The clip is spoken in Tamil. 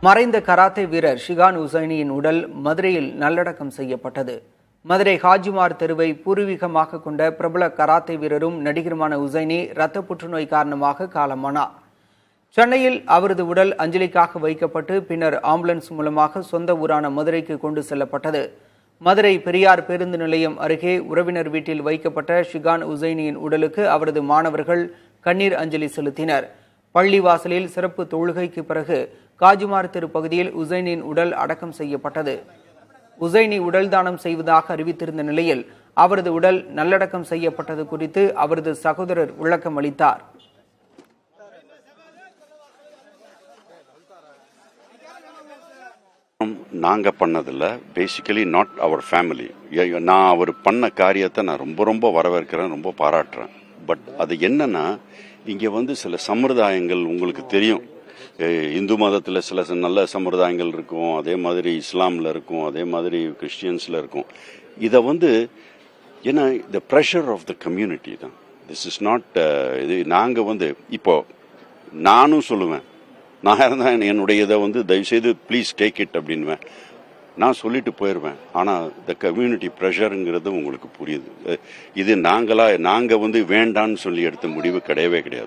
மறைந்த கராத்தே வீரர் ஷிகான் உசைனியின் உடல் மதுரையில் நல்லடக்கம் செய்யப்பட்டது. மதுரை ஹாஜிமார் தெருவை பூர்வீகமாக கொண்ட பிரபல கராத்தே வீரரும் நடிகருமான உசைனி இரத்த புற்றுநோய் காரணமாக காலமானார். சென்னையில் அவரது உடல் அஞ்சலிக்காக வைக்கப்பட்டு பின்னர் ஆம்புலன்ஸ் மூலமாக சொந்த ஊரான மதுரைக்கு கொண்டு செல்லப்பட்டது. மதுரை பெரியார் பேருந்து நிலையம் அருகே உறவினர் வீட்டில் வைக்கப்பட்ட ஷிகான் உசைனியின் உடலுக்கு அவரது மாணவர்கள் கண்ணீர் அஞ்சலி செலுத்தினர். பள்ளிவாசலில் சிறப்பு தொழுகைக்கு பிறகு காஜிமார் தெரு பகுதியில் உசைனின் உடல் அடக்கம் செய்யப்பட்டது. உசைனி உடல் தானம் செய்வதாக அறிவித்திருந்த நிலையில் அவரது உடல் நல்லடக்கம் செய்யப்பட்டது குறித்து அவரது சகோதரர் விளக்கம் அளித்தார். நாங்கள் பண்ணதில்ல, பேசிக்கலி நாட் அவர் ஃபேமிலி. நான் அவர் பண்ண காரியத்தை நான் ரொம்ப வரவேற்கிறேன், ரொம்ப பாராட்டுறேன். பட் அது என்னன்னா, இங்கே சில சம்பிரதாயங்கள் உங்களுக்கு தெரியும். இந்து மதத்தில் சில நல்ல சம்பிரதாயங்கள் இருக்கும், அதே மாதிரி இஸ்லாமில் இருக்கும், அதே மாதிரி கிறிஸ்டியன்ஸில் இருக்கும். இதை ஏன்னா the pressure of the community தான். திஸ் இஸ் நாட் இது. நாங்கள் இப்போ நானும் சொல்லுவேன், நான் இருந்தால் என்னுடைய இதை தயவுசெய்து ப்ளீஸ் டேக் இட் அப்படின்வேன். நான் சொல்லிட்டு போயிடுவேன். ஆனால் த கம்யூனிட்டி ப்ரெஷருங்கிறது உங்களுக்கு புரியுது. இது நாங்கள் வேண்டான்னு சொல்லி எடுத்த முடிவு கிடையவே கிடையாது.